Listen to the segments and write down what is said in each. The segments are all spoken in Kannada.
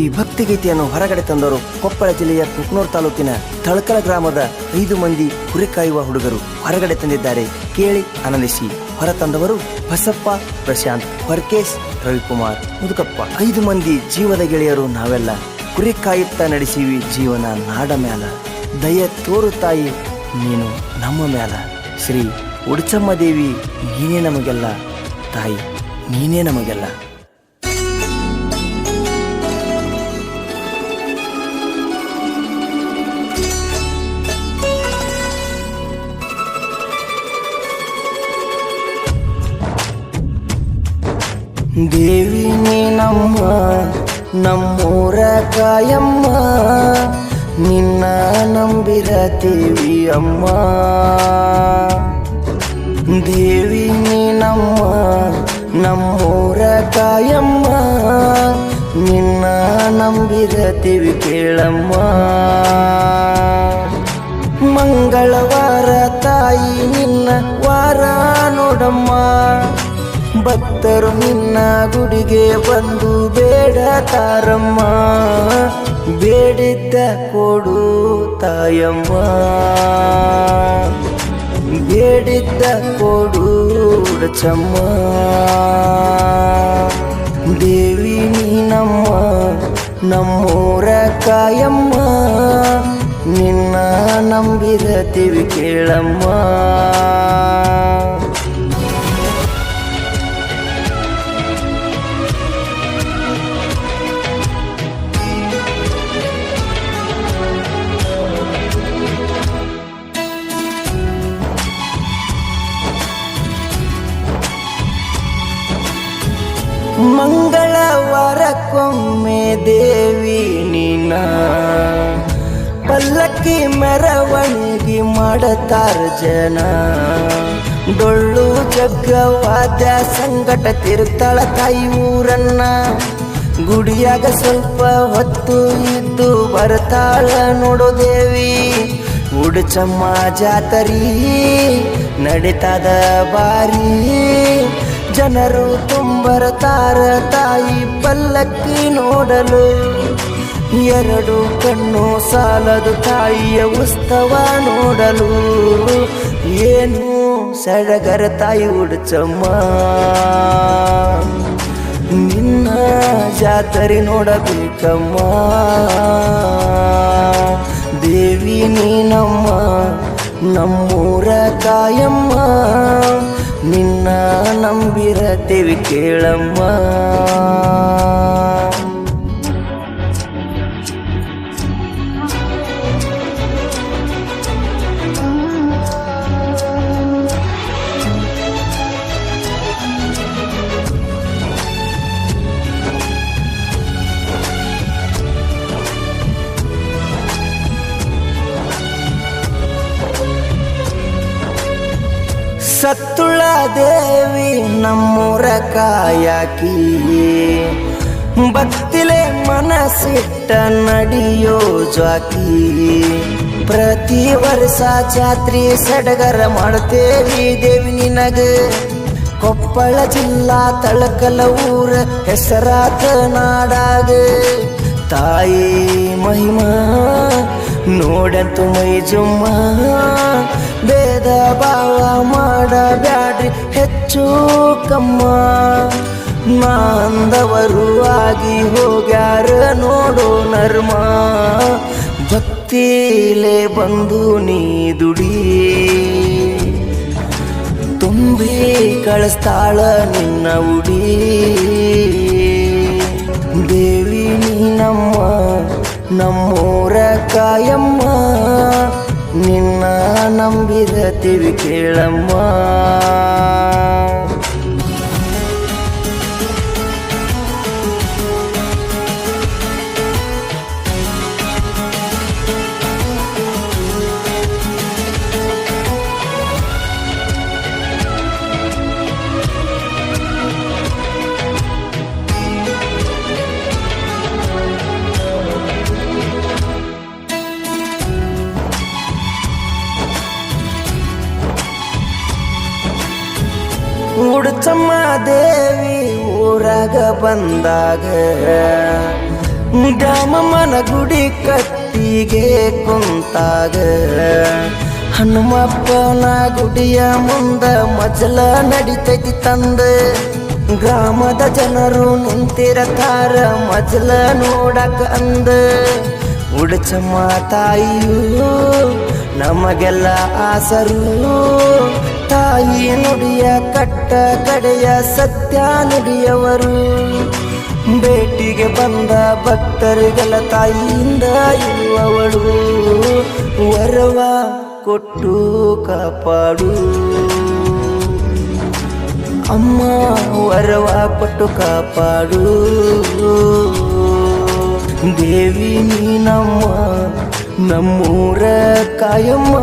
ಈ ಭಕ್ತಿಗೀತೆಯನ್ನು ಹೊರಗಡೆ ತಂದವರು ಕೊಪ್ಪಳ ಜಿಲ್ಲೆಯ ಕುಕ್ನೂರು ತಾಲೂಕಿನ ತಳಕಲ ಗ್ರಾಮದ 5 ಮಂದಿ ಕುರಿ ಕಾಯುವ ಹುಡುಗರು ಹೊರಗಡೆ ತಂದಿದ್ದಾರೆ. ಕೇಳಿ ಆನಂದಿಸಿ. ಹೊರತಂದವರು ಬಸಪ್ಪ, ಪ್ರಶಾಂತ್, ಹೊರ್ಕೇಶ್, ರವಿಕುಮಾರ್, ಮುದುಕಪ್ಪ. 5 ಮಂದಿ ಜೀವದ ಗೆಳೆಯರು ನಾವೆಲ್ಲ. ಕುರಿ ಕಾಯುತ್ತಾ ನಡೆಸಿವಿ ಜೀವನ ನಾಡ ಮ್ಯಾಲ. ದಯ ತೋರು ತಾಯಿ ನೀನು ನಮ್ಮ ಮ್ಯಾಲ. ಶ್ರೀ ಉಡಚಮ್ಮ ದೇವಿ ನೀನೇ ನಮಗೆಲ್ಲ, ತಾಯಿ ನೀನೇ ನಮಗೆಲ್ಲ. ದೇವಿ ನೀ ನಮ್ಮೂರ ಕಾಯಮ್ಮ, ನಿನ್ನ ನಂಬಿರತೀವಿ ಅಮ್ಮ. ದೇವಿ ನೀ ನಮ್ಮೂರ ಕಾಯಮ್ಮ, ನಿನ್ನ ನಂಬಿರತೀವಿ ಕೇಳಮ್ಮ. ಮಂಗಳವಾರ ತಾಯಿ ನಿನ್ನ ವಾರ ನೋಡಮ್ಮ, ಭಕ್ತರು ನಿನ್ನ ಗುಡಿಗೆ ಬಂದು ಬೇಡತಾರಮ್ಮ. ಬೇಡಿದ್ದ ಕೊಡು ತಾಯಮ್ಮ, ಬೇಡಿದ್ದ ಕೊಡು ಉಡಚಮ್ಮ. ದೇವಿ ನೀ ನಮ್ಮೂರ ಕಾಯಮ್ಮ, ನಿನ್ನ ನಂಬಿರತೀವಿ ಕೇಳಮ್ಮ. ಮಂಗಳವಾರಕ್ಕೊಮ್ಮೆ ದೇವಿ ನೀನ ಪಲ್ಲಕ್ಕಿ ಮೆರವಣಿಗೆ ಮಾಡತಾರ ಜನ. ಡೊಳ್ಳು ಜಗ್ಗವಾದ್ಯ ಸಂಗಟ ತಿರುತ್ತಾಳ ತಾಯಿ ಊರನ್ನ. ಗುಡಿಯಾಗ ಸ್ವಲ್ಪ ಹೊತ್ತು ಇದ್ದು ಬರ್ತಾಳ ನೋಡೋ ದೇವಿ. ಉಡಚಮ್ಮ ಜಾತರಿ ನಡೀತದ ಬಾರಿ, ಜನರು ತುಂಬರತಾರ ತಾಯಿ ಪಲ್ಲಕ್ಕಿ ನೋಡಲು. 2 ಕಣ್ಣು ಸಾಲದು ತಾಯಿಯ ಉತ್ಸವ ನೋಡಲು. ಏನು ಸಡಗರ ತಾಯಿ ಉಡಚಮ್ಮ, ನಿನ್ನ ಜಾತರಿ ನೋಡಬೇಕಮ್ಮ. ದೇವಿ ನೀ ನಮ್ಮೂರ ಕಾಯಮ್ಮ, ನಿನ್ನ ನಂಬಿರತೀವಿ ಕೇಳಮ್ಮ. ಸತ್ತುಳ ದೇವಿ ನಮ್ಮೂರ ಕಾಯಾಕಿ, ಭಕ್ತಿಲೆ ಮನಸ್ಸಿಟ್ಟ ನಡೆಯೋ ಜಾಕಿ. ಪ್ರತಿ ವರ್ಷ ಜಾತ್ರೆ ಸಡಗರ ಮಾಡ್ತೇವಿ ದೇವಿ ನಿನಗ. ಕೊಪ್ಪಳ ಜಿಲ್ಲಾ ತಳಕಲ ಊರ ಹೆಸರಾತ ನಾಡಾಗ. ತಾಯಿ ಮಹಿಮಾ ನೋಡಂತು ಮೈ ಜುಮ್ಮ, ಭೇದ ಭಾವ ಮಾಡಬ್ಯಾಡ್ರಿ ಹೆಚ್ಚು ಕಮ್ಮ. ಮಾಂದವರು ಆಗಿ ಹೋಗ್ಯಾರ ನೋಡೋ ನರ್ಮ, ಭಕ್ತಿಲೇ ಬಂದು ನೀ ದುಡಿ. ತುಂಬಿ ಕಳಿಸ್ತಾಳ ನಿನ್ನ ಉಡಿ. ದೇವಿ ನೀ ನಮ್ಮೂರ ಕಾಯಮ್ಮ, ನಿನ್ನ ನಂಬಿರತೀವಿ ಕೇಳಮ್ಮ. ಉಡಚಮ್ಮ ದೇವಿ ಊರಾಗ ಬಂದಾಗ ದ್ಯಾಮಮ್ಮನ ಗುಡಿ ಕಟ್ಟಿಗೆ ಕುಂತಾಗ ಹನುಮಪ್ಪನ ಗುಡಿಯ ಮುಂದ ಮಜಲ ನಡಿತೈತಿ ತಂದ ಗ್ರಾಮದ ಜನರು ನಿಂತಿರತಾರ ಮಜಲ ನೋಡಕ ಅಂದ ಉಡಚಮ್ಮ ತಾಯಿಯು ನಮಗೆಲ್ಲ ಆಸರು ತಾಯಿ ನುಡಿಯ ಕಟ್ಟ ಕಡೆಯ ಸತ್ಯ ನುಡಿಯವರು ಭೇಟಿಗೆ ಬಂದ ಭಕ್ತರಿಗೆಲ್ಲ ತಾಯಿಯಿಂದ ಇರುವವಳು ವರವ ಕೊಟ್ಟು ಕಾಪಾಡು ಅಮ್ಮ ವರವ ಕೊಟ್ಟು ಕಾಪಾಡು ದೇವಿ ನೀ ನಮ್ಮೂರ ಕಾಯಮ್ಮ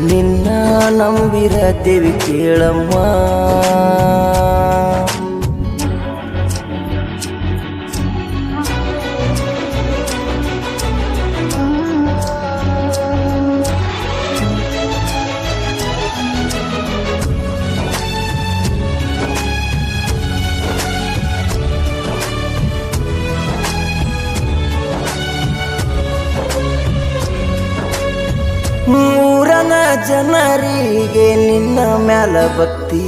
ನಿನ್ನ ನಂಬಿರದೇವಿ ಕೇಳಮ್ಮ ಊರನ ಜನರಿಗೆ ನಿನ್ನ ಮ್ಯಾಲ ಭಕ್ತಿ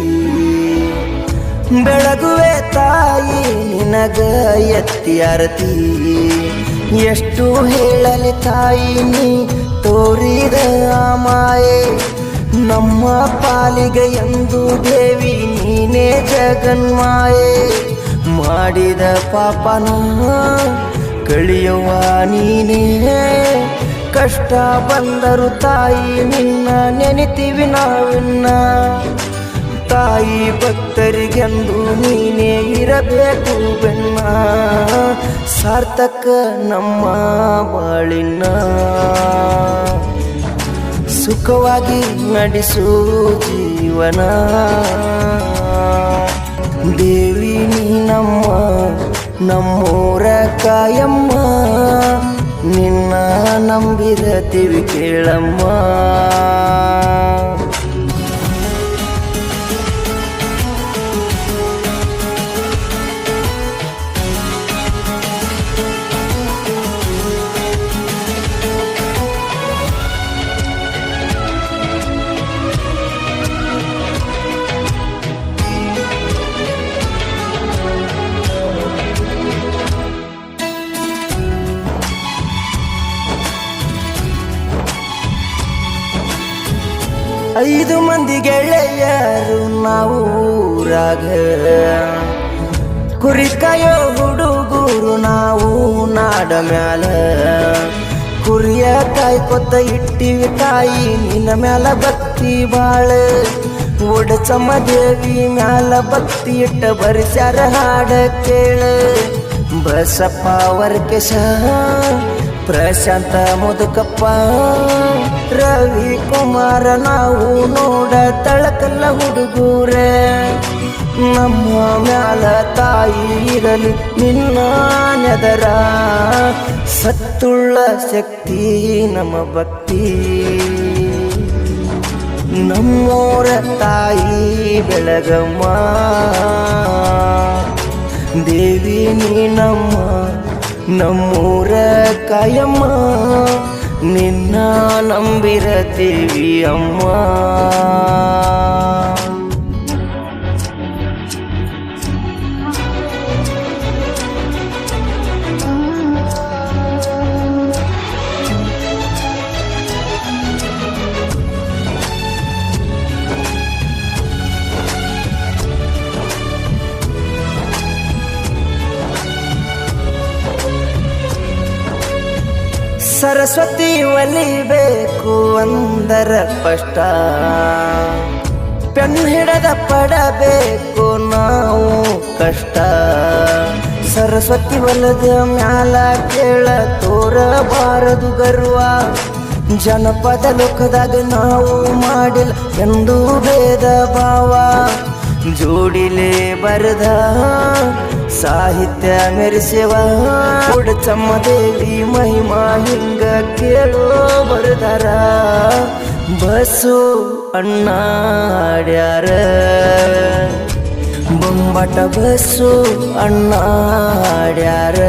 ಬೆಳಗುವೆ ತಾಯಿ ನಿನಗ ಎತ್ತಿ ಆರತಿ ಎಷ್ಟು ಹೇಳಲಿ ತಾಯಿ ನೀ ತೋರಿದ ಮಾಯೆ ನಮ್ಮ ಪಾಲಿಗೆ ಎಂದು ದೇವಿ ನೀನೇ ಜಗನ್ಮಾಯೆ ಮಾಡಿದ ಪಾಪನ ಕಳಿಯುವ ನೀನೇ ಕಷ್ಟ ಬಂದರು ತಾಯಿ ನಿನ್ನ ನೆನೆತೀವಿ ನಾವಿನ್ನ ತಾಯಿ ಭಕ್ತರಿಗೆಂದು ನೀನೇ ಇರಬೇಕು ಬೆನ್ನ ಸಾರ್ಥಕ ನಮ್ಮ ಬಾಳಿನ ಸುಖವಾಗಿ ನಡೆಸು ಜೀವನ ದೇವಿ ನೀ ನಮ್ಮೂರ ಕಾಯಮ್ಮ ನಿನ್ನ ನಂಬಿರತೀವಿ ಕೇಳಮ್ಮ ಐದು ಮಂದಿ ಗೆಳೆಯರು ನಾವು ಊರಾಗ ಕುರಿ ಕಾಯೋ ಹುಡುಗರು ನಾವು ನಾಡ ಮ್ಯಾಲ ಕುರಿಯ ಕಾಯ್ಕೊತ್ತ ಇಟ್ಟಿವಿ ತಾಯಿ ನಿನ್ನ ಮ್ಯಾಲ ಭಕ್ತಿ ಬಾಳ ಒಡಚಮ್ಮ ದೇವಿ ಮ್ಯಾಲ ಭಕ್ತಿ ಇಟ್ಟ ಬರಿಸ್ಯಾರ ಹಾಡ ಕೇಳ ಬಸಪ್ಪ ವರ್ಕೇಶ ಪ್ರಶಾಂತ ಮುದುಕಪ್ಪ ರವಿ ಕುಮಾರ ನಾವು ನೋಡ ತಳಕಲ್ಲ ಹುಡುಗೂರ ನಮ್ಮ ಮ್ಯಾಲ ತಾಯಿ ಇರಲಿ ನಿನ್ನ ನೆದರ ಸತ್ತುಳ್ಳ ಶಕ್ತಿ ನಮ್ಮ ಭಕ್ತಿ ನಮ್ಮೋರ ತಾಯಿ ಬೆಳಗಮ್ಮ ದೇವಿ ನೀ ನಮ್ಮೂರ ಕಾಯಮ್ಮ ನಿನ್ನ ನಂಬಿರತೀವಿ ಅಮ್ಮ ಸರಸ್ವತಿ ಒಲಿಬೇಕು ಅಂದರ ಕಷ್ಟ ಪೆನ್ ಹಿಡದ ಪಡಬೇಕು ನಾವು ಕಷ್ಟ ಸರಸ್ವತಿ ಒಲದ ಮ್ಯಾಲ ಕೇಳ ತೋರಬಾರದು ಗರ್ವ ಜನಪದ ಲೋಕದಾಗ ನಾವು ಮಾಡಿಲ್ಲ ಎಂದು ಭೇದ ಭಾವ ಜೋಡಿಲೆ ಬರದ ಸಾಹಿತ್ಯ ಮೆರೆಸೆವ ಉಡಚಮ್ಮ ದೇವಿ ಮಹಿಮಾ ಹಿಂಗ ಕೇಳೋ ಬರದಾರ ಬಸ್ಸು ಅಣ್ಣ ಹಾಡ್ಯಾರ ಬೊಂಬಾಟ ಬಸ್ಸು ಅಣ್ಣ ಹಾಡ್ಯಾರ